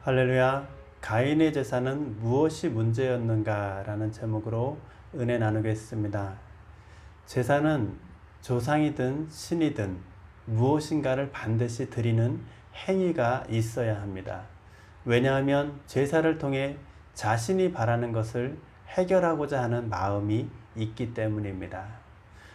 할렐루야. 가인의 제사는 무엇이 문제였는가? 라는 제목으로 은혜 나누겠습니다. 제사는 조상이든 신이든 무엇인가를 반드시 드리는 행위가 있어야 합니다. 왜냐하면 제사를 통해 자신이 바라는 것을 해결하고자 하는 마음이 있기 때문입니다.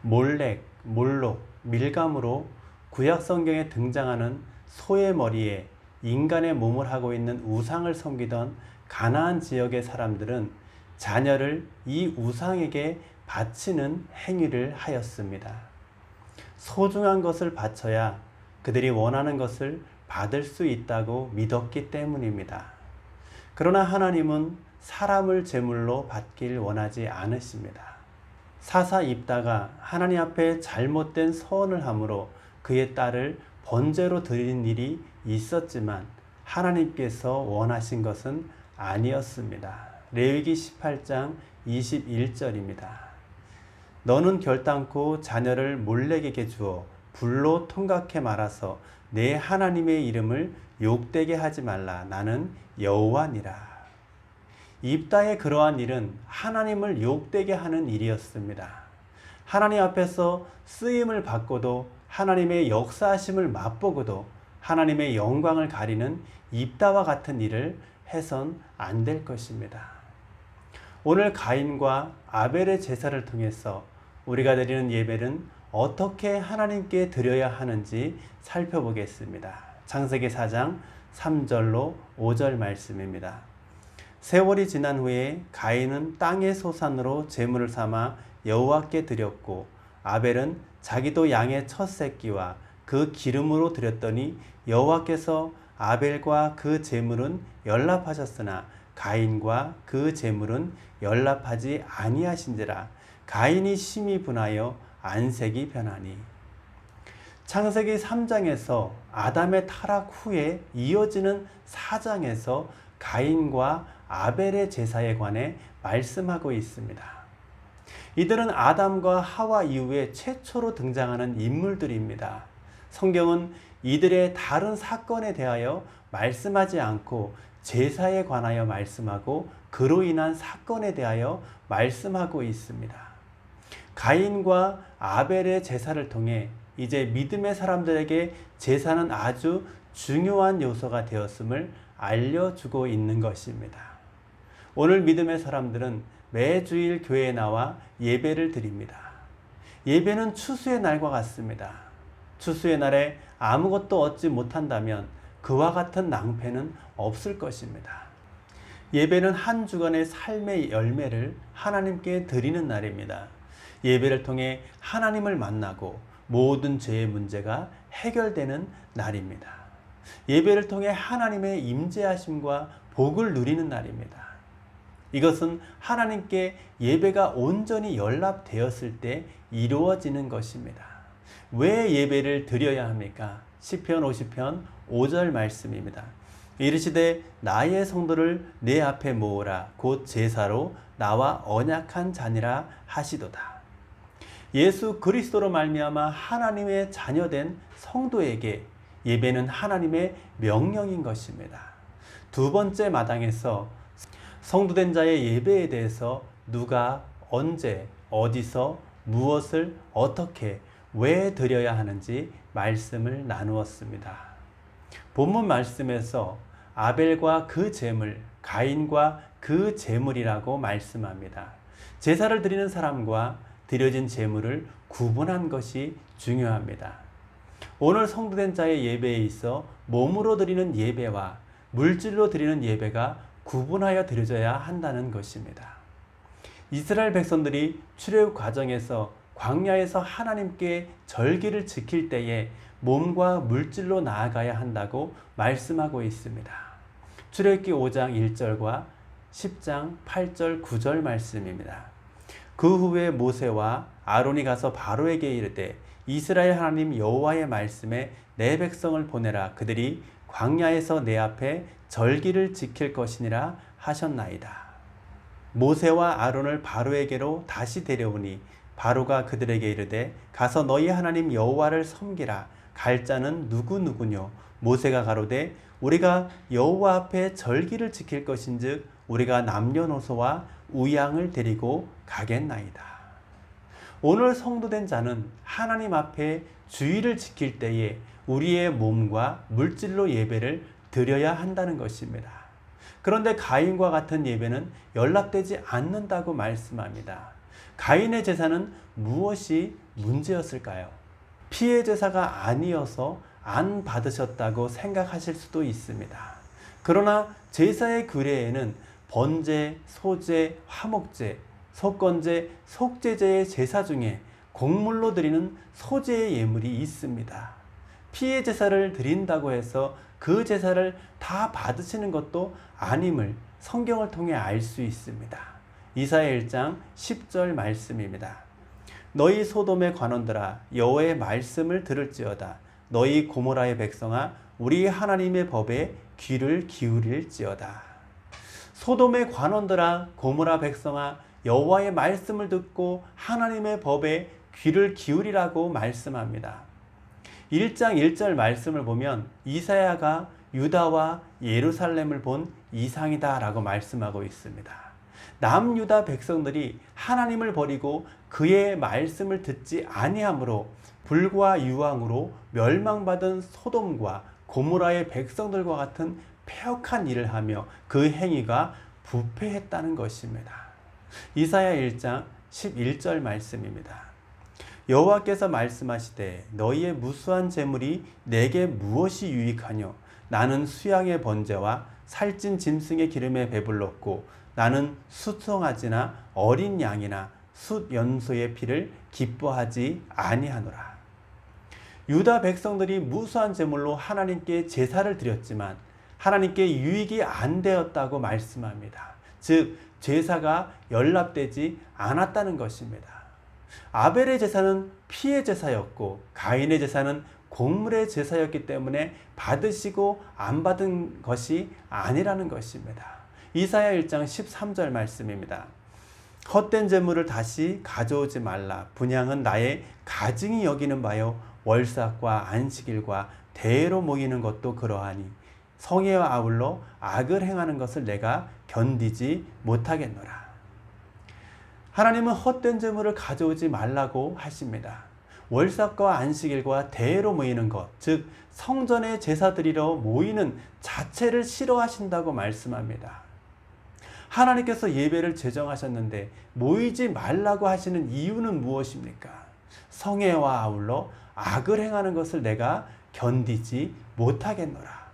몰렉, 몰록, 밀감으로 구약 성경에 등장하는 소의 머리에 인간의 몸을 하고 있는 우상을 섬기던 가나안 지역의 사람들은 자녀를 이 우상에게 바치는 행위를 하였습니다. 소중한 것을 바쳐야 그들이 원하는 것을 받을 수 있다고 믿었기 때문입니다. 그러나 하나님은 사람을 제물로 받길 원하지 않으십니다. 사사 입다가 하나님 앞에 잘못된 서원을 함으로 그의 딸을 번제로 드린 일이 있었지만 하나님께서 원하신 것은 아니었습니다. 레위기 18장 21절입니다. 너는 결단코 자녀를 몰렉에게 주어 불로 통각해 말아서 내 하나님의 이름을 욕되게 하지 말라. 나는 여호와니라. 입다의 그러한 일은 하나님을 욕되게 하는 일이었습니다. 하나님 앞에서 쓰임을 받고도 하나님의 역사하심을 맛보고도 하나님의 영광을 가리는 입다와 같은 일을 해선 안 될 것입니다. 오늘 가인과 아벨의 제사를 통해서 우리가 드리는 예배는 어떻게 하나님께 드려야 하는지 살펴보겠습니다. 창세기 4장 3절로 5절 말씀입니다. 세월이 지난 후에 가인은 땅의 소산으로 제물을 삼아 여호와께 드렸고 아벨은 자기도 양의 첫 새끼와 그 기름으로 드렸더니 여호와께서 아벨과 그 제물은 연락하셨으나 가인과 그 제물은 연락하지 아니하신지라. 가인이 심히 분하여 안색이 변하니. 창세기 3장에서 아담의 타락 후에 이어지는 4장에서 가인과 아벨의 제사에 관해 말씀하고 있습니다. 이들은 아담과 하와 이후에 최초로 등장하는 인물들입니다. 성경은 이들의 다른 사건에 대하여 말씀하지 않고 제사에 관하여 말씀하고 그로 인한 사건에 대하여 말씀하고 있습니다. 가인과 아벨의 제사를 통해 이제 믿음의 사람들에게 제사는 아주 중요한 요소가 되었음을 알려주고 있는 것입니다. 오늘 믿음의 사람들은 매주일 교회에 나와 예배를 드립니다. 예배는 추수의 날과 같습니다. 추수의 날에 아무것도 얻지 못한다면 그와 같은 낭패는 없을 것입니다. 예배는 한 주간의 삶의 열매를 하나님께 드리는 날입니다. 예배를 통해 하나님을 만나고 모든 죄의 문제가 해결되는 날입니다. 예배를 통해 하나님의 임재하심과 복을 누리는 날입니다. 이것은 하나님께 예배가 온전히 연락되었을 때 이루어지는 것입니다. 왜 예배를 드려야 합니까? 시편 50편 5절 말씀입니다. 이르시되 나의 성도를 내 앞에 모으라. 곧 제사로 나와 언약한 자니라 하시도다. 예수 그리스도로 말미암아 하나님의 자녀된 성도에게 예배는 하나님의 명령인 것입니다. 두 번째 마당에서 성도된 자의 예배에 대해서 누가 언제 어디서 무엇을 어떻게 왜 드려야 하는지 말씀을 나누었습니다. 본문 말씀에서 아벨과 그 제물, 가인과 그 제물이라고 말씀합니다. 제사를 드리는 사람과 드려진 제물을 구분한 것이 중요합니다. 오늘 성도된 자의 예배에 있어 몸으로 드리는 예배와 물질로 드리는 예배가 구분하여 드려져야 한다는 것입니다. 이스라엘 백성들이 출애굽 과정에서 광야에서 하나님께 절기를 지킬 때에 몸과 물질로 나아가야 한다고 말씀하고 있습니다. 출애굽기 5장 1절과 10장 8절 9절 말씀입니다. 그 후에 모세와 아론이 가서 바로에게 이르되 이스라엘 하나님 여호와의 말씀에 내 백성을 보내라. 그들이 광야에서 내 앞에 절기를 지킬 것이니라 하셨나이다. 모세와 아론을 바로에게로 다시 데려오니 바로가 그들에게 이르되 가서 너희 하나님 여호와를 섬기라. 갈 자는 누구누구뇨 모세가 가로되 우리가 여호와 앞에 절기를 지킬 것인즉 우리가 남녀노소와 우양을 데리고 가겠나이다. 오늘 성도된 자는 하나님 앞에 주일을 지킬 때에 우리의 몸과 물질로 예배를 드려야 한다는 것입니다. 그런데 가인과 같은 예배는 연락되지 않는다고 말씀합니다. 가인의 제사는 무엇이 문제였을까요? 피해 제사가 아니어서 안 받으셨다고 생각하실 수도 있습니다. 그러나 제사의 규례에는 번제, 소제, 화목제, 속건제, 속제제의 제사 중에 곡물로 드리는 소제의 예물이 있습니다. 피해 제사를 드린다고 해서 그 제사를 다 받으시는 것도 아님을 성경을 통해 알 수 있습니다. 이사야 1장 10절 말씀입니다. 너희 소돔의 관원들아 여호와의 말씀을 들을지어다. 너희 고모라의 백성아 우리 하나님의 법에 귀를 기울일지어다. 소돔의 관원들아 고모라 백성아 여호와의 말씀을 듣고 하나님의 법에 귀를 기울이라고 말씀합니다. 1장 1절 말씀을 보면 이사야가 유다와 예루살렘을 본 이상이다 라고 말씀하고 있습니다. 남유다 백성들이 하나님을 버리고 그의 말씀을 듣지 아니함으로 불과 유황으로 멸망받은 소돔과 고모라의 백성들과 같은 패역한 일을 하며 그 행위가 부패했다는 것입니다. 이사야 1장 11절 말씀입니다. 여호와께서 말씀하시되 너희의 무수한 재물이 내게 무엇이 유익하뇨? 나는 수양의 번제와 살찐 짐승의 기름에 배불렀고 나는 수송아지나 어린 양이나 숫 연소의 피를 기뻐하지 아니하노라. 유다 백성들이 무수한 제물로 하나님께 제사를 드렸지만 하나님께 유익이 안 되었다고 말씀합니다. 즉 제사가 연락되지 않았다는 것입니다. 아벨의 제사는 피의 제사였고 가인의 제사는 곡물의 제사였기 때문에 받으시고 안 받은 것이 아니라는 것입니다. 이사야 1장 13절 말씀입니다. 헛된 재물을 다시 가져오지 말라. 분향은 나의 가증이 여기는 바요 월삭과 안식일과 대회로 모이는 것도 그러하니 성회와 아울러 악을 행하는 것을 내가 견디지 못하겠노라. 하나님은 헛된 재물을 가져오지 말라고 하십니다. 월삭과 안식일과 대회로 모이는 것, 즉 성전에 제사 드리러 모이는 자체를 싫어하신다고 말씀합니다. 하나님께서 예배를 제정하셨는데 모이지 말라고 하시는 이유는 무엇입니까? 성회와 아울러 악을 행하는 것을 내가 견디지 못하겠노라.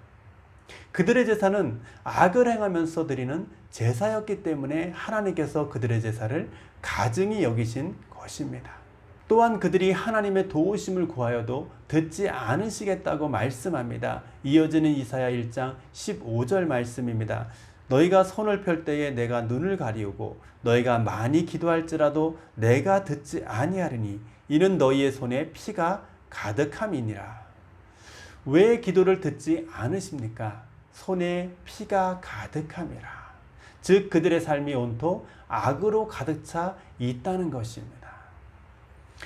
그들의 제사는 악을 행하면서 드리는 제사였기 때문에 하나님께서 그들의 제사를 가증히 여기신 것입니다. 또한 그들이 하나님의 도우심을 구하여도 듣지 않으시겠다고 말씀합니다. 이어지는 이사야 1장 15절 말씀입니다. 너희가 손을 펼 때에 내가 눈을 가리우고 너희가 많이 기도할지라도 내가 듣지 아니하리니 이는 너희의 손에 피가 가득함이니라. 왜 기도를 듣지 않으십니까? 손에 피가 가득함이라. 즉 그들의 삶이 온통 악으로 가득 차 있다는 것입니다.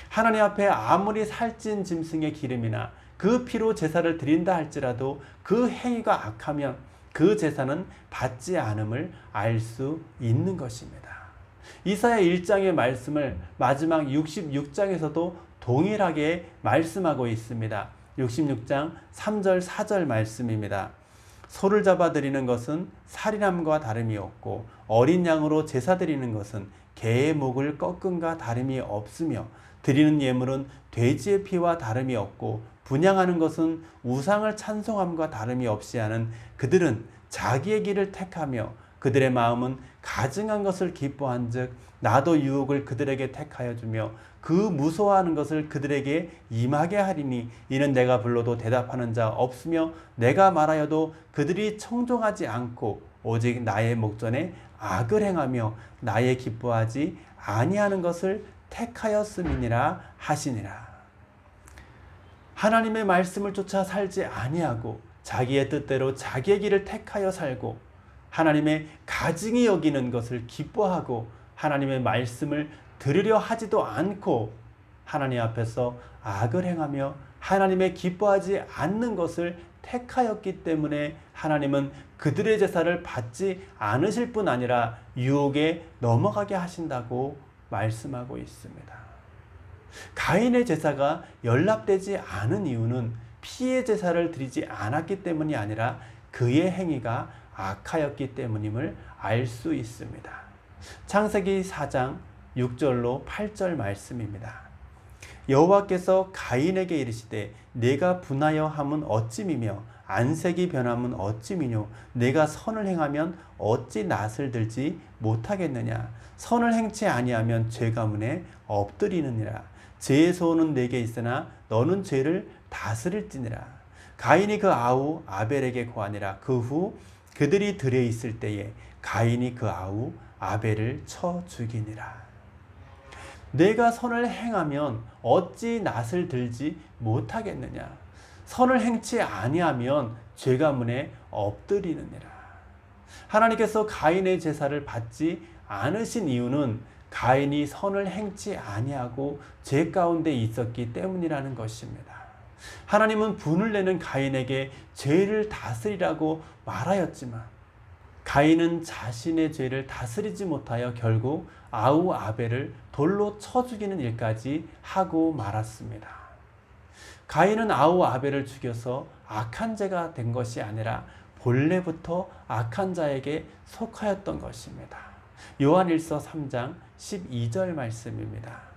하나님 앞에 아무리 살찐 짐승의 기름이나 그 피로 제사를 드린다 할지라도 그 행위가 악하면 그 제사는 받지 않음을 알 수 있는 것입니다. 이사야 1장의 말씀을 마지막 66장에서도 동일하게 말씀하고 있습니다. 66장 3절 4절 말씀입니다. 소를 잡아 드리는 것은 살인함과 다름이 없고 어린 양으로 제사 드리는 것은 개의 목을 꺾음과 다름이 없으며 드리는 예물은 돼지의 피와 다름이 없고 분향하는 것은 우상을 찬송함과 다름이 없이 하는 그들은 자기의 길을 택하며 그들의 마음은 가증한 것을 기뻐한즉 나도 유혹을 그들에게 택하여 주며 그 무서워하는 것을 그들에게 임하게 하리니 이는 내가 불러도 대답하는 자 없으며 내가 말하여도 그들이 청종하지 않고 오직 나의 목전에 악을 행하며 나의 기뻐하지 아니하는 것을 택하였음이니라 하시니라. 하나님의 말씀을 쫓아 살지 아니하고 자기의 뜻대로 자기의 길을 택하여 살고 하나님의 가증히 여기는 것을 기뻐하고 하나님의 말씀을 들으려 하지도 않고 하나님 앞에서 악을 행하며 하나님의 기뻐하지 않는 것을 택하였기 때문에 하나님은 그들의 제사를 받지 않으실 뿐 아니라 유혹에 넘어가게 하신다고 말씀하고 있습니다. 가인의 제사가 연락되지 않은 이유는 피의 제사를 드리지 않았기 때문이 아니라 그의 행위가 악하였기 때문임을 알 수 있습니다. 창세기 4장 6절로 8절 말씀입니다. 여호와께서 가인에게 이르시되 내가 분하여 함은 어찌미며 안색이 변함은 어찌미뇨 내가 선을 행하면 어찌 낯을 들지 못하겠느냐 선을 행치 아니하면 죄 가문에 엎드리느니라 죄의 소원은 내게 있으나 너는 죄를 다스릴지니라 가인이 그 아우 아벨에게 고하니라 그 후 그들이 들에 있을 때에 가인이 그 아우 아벨을 쳐 죽이니라. 내가 선을 행하면 어찌 낯을 들지 못하겠느냐 선을 행치 아니하면 죄 가문에 엎드리느니라. 하나님께서 가인의 제사를 받지 않으신 이유는 가인이 선을 행치 아니하고 죄 가운데 있었기 때문이라는 것입니다. 하나님은 분을 내는 가인에게 죄를 다스리라고 말하였지만 가인은 자신의 죄를 다스리지 못하여 결국 아우 아벨을 돌로 쳐 죽이는 일까지 하고 말았습니다. 가인은 아우 아벨을 죽여서 악한 자가 된 것이 아니라 본래부터 악한 자에게 속하였던 것입니다. 요한일서 3장 12절 말씀입니다.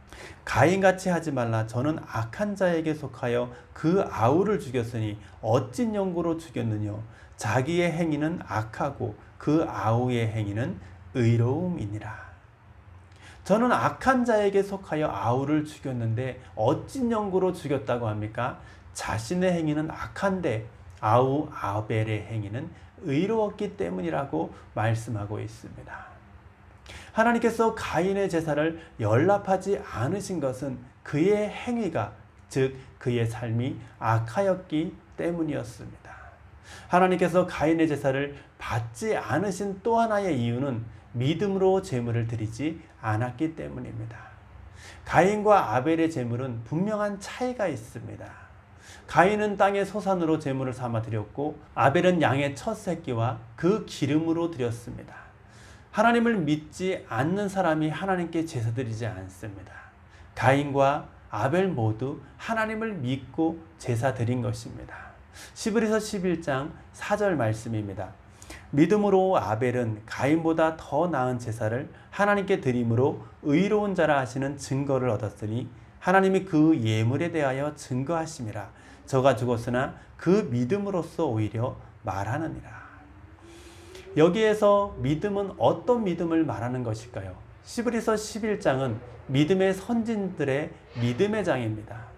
가인같이 하지 말라. 저는 악한 자에게 속하여 그 아우를 죽였으니 어찐 영구로 죽였느냐. 자기의 행위는 악하고 그 아우의 행위는 의로움이니라. 저는 악한 자에게 속하여 아우를 죽였는데 어찐 영구로 죽였다고 합니까? 자신의 행위는 악한데 아우 아벨의 행위는 의로웠기 때문이라고 말씀하고 있습니다. 하나님께서 가인의 제사를 연락하지 않으신 것은 그의 행위가 즉 그의 삶이 악하였기 때문이었습니다. 하나님께서 가인의 제사를 받지 않으신 또 하나의 이유는 믿음으로 제물을 드리지 않았기 때문입니다. 가인과 아벨의 제물은 분명한 차이가 있습니다. 가인은 땅의 소산으로 제물을 삼아 드렸고 아벨은 양의 첫 새끼와 그 기름으로 드렸습니다. 하나님을 믿지 않는 사람이 하나님께 제사 드리지 않습니다. 가인과 아벨 모두 하나님을 믿고 제사 드린 것입니다. 시브리서 11장 4절 말씀입니다. 믿음으로 아벨은 가인보다 더 나은 제사를 하나님께 드림으로 의로운 자라 하시는 증거를 얻었으니 하나님이 그 예물에 대하여 증거하심이라. 저가 죽었으나 그 믿음으로써 오히려 말하느니라. 여기에서 믿음은 어떤 믿음을 말하는 것일까요? 시브리서 11장은 믿음의 선진들의 믿음의 장입니다.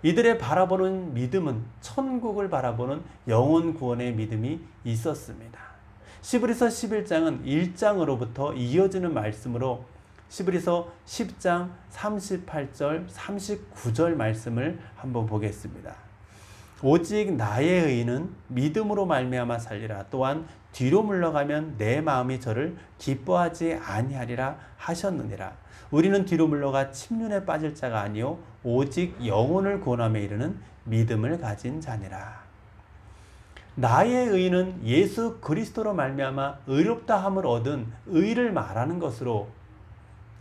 이들의 바라보는 믿음은 천국을 바라보는 영혼 구원의 믿음이 있었습니다. 시브리서 11장은 1장으로부터 이어지는 말씀으로 시브리서 10장 38절 39절 말씀을 한번 보겠습니다. 오직 나의 의인은 믿음으로 말미암아 살리라. 또한 뒤로 물러가면 내 마음이 저를 기뻐하지 아니하리라 하셨느니라. 우리는 뒤로 물러가 침륜에 빠질 자가 아니요 오직 영혼을 구원함에 이르는 믿음을 가진 자니라. 나의 의는 예수 그리스도로 말미암아 의롭다함을 얻은 의를 말하는 것으로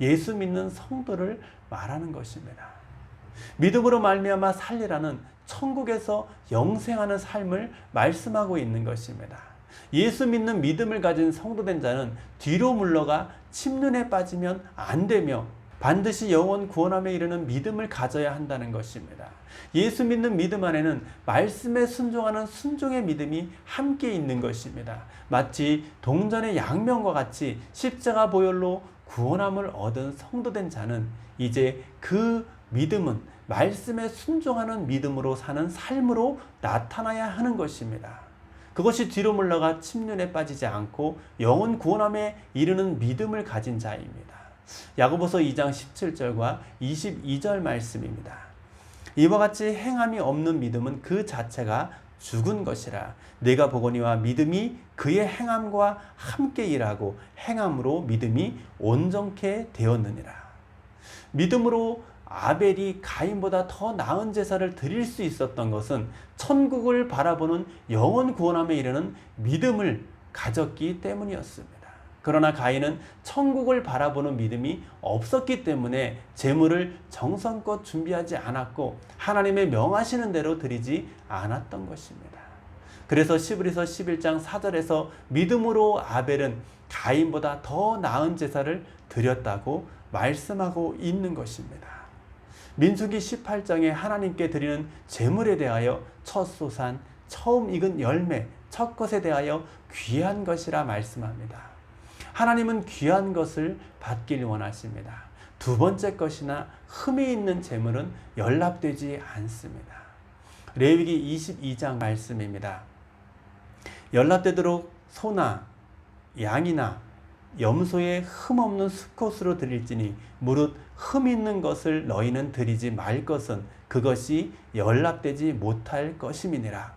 예수 믿는 성도를 말하는 것입니다. 믿음으로 말미암아 살리라는 천국에서 영생하는 삶을 말씀하고 있는 것입니다. 예수 믿는 믿음을 가진 성도된 자는 뒤로 물러가 침륜에 빠지면 안 되며 반드시 영원 구원함에 이르는 믿음을 가져야 한다는 것입니다. 예수 믿는 믿음 안에는 말씀에 순종하는 순종의 믿음이 함께 있는 것입니다. 마치 동전의 양면과 같이 십자가 보혈로 구원함을 얻은 성도된 자는 이제 그 믿음은 말씀에 순종하는 믿음으로 사는 삶으로 나타나야 하는 것입니다. 그것이 뒤로 물러가 침륜에 빠지지 않고 영혼 구원함에 이르는 믿음을 가진 자입니다. 야고보서 2장 17절과 22절 말씀입니다. 이와 같이 행함이 없는 믿음은 그 자체가 죽은 것이라. 내가 보거니와 믿음이 그의 행함과 함께 일하고 행함으로 믿음이 온전케 되었느니라. 믿음으로 아벨이 가인보다 더 나은 제사를 드릴 수 있었던 것은 천국을 바라보는 영원 구원함에 이르는 믿음을 가졌기 때문이었습니다. 그러나 가인은 천국을 바라보는 믿음이 없었기 때문에 제물을 정성껏 준비하지 않았고 하나님의 명하시는 대로 드리지 않았던 것입니다. 그래서 시브리서 11장 4절에서 믿음으로 아벨은 가인보다 더 나은 제사를 드렸다고 말씀하고 있는 것입니다. 민수기 18장에 하나님께 드리는 제물에 대하여 첫 소산, 처음 익은 열매, 첫 것에 대하여 귀한 것이라 말씀합니다. 하나님은 귀한 것을 받길 원하십니다. 두 번째 것이나 흠이 있는 제물은 연락되지 않습니다. 레위기 22장 말씀입니다. 연락되도록 소나 양이나 염소의 흠 없는 수컷으로 드릴지니 무릇 흠 있는 것을 너희는 드리지 말 것은 그것이 연락되지 못할 것임이니라.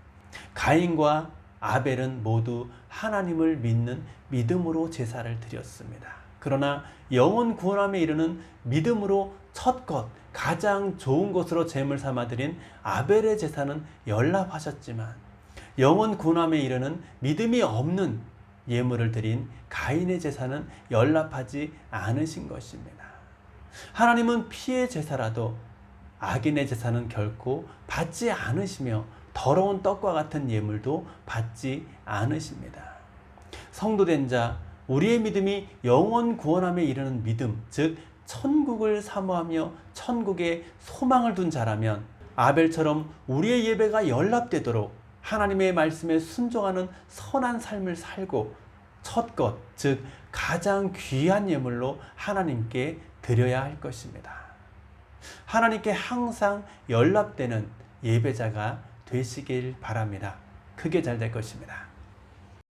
가인과 아벨은 모두 하나님을 믿는 믿음으로 제사를 드렸습니다. 그러나 영원 구원함에 이르는 믿음으로 첫 것, 가장 좋은 것으로 제물 삼아 드린 아벨의 제사는 연락하셨지만 영원 구원함에 이르는 믿음이 없는 예물을 드린 가인의 제사는 연락하지 않으신 것입니다. 하나님은 피의 제사라도 악인의 제사는 결코 받지 않으시며 더러운 떡과 같은 예물도 받지 않으십니다. 성도된 자, 우리의 믿음이 영원 구원함에 이르는 믿음, 즉 천국을 사모하며 천국에 소망을 둔 자라면 아벨처럼 우리의 예배가 연락되도록 하나님의 말씀에 순종하는 선한 삶을 살고 첫 것, 즉 가장 귀한 예물로 하나님께 드려야 할 것입니다. 하나님께 항상 연락되는 예배자가 되시길 바랍니다. 크게 잘 될 것입니다.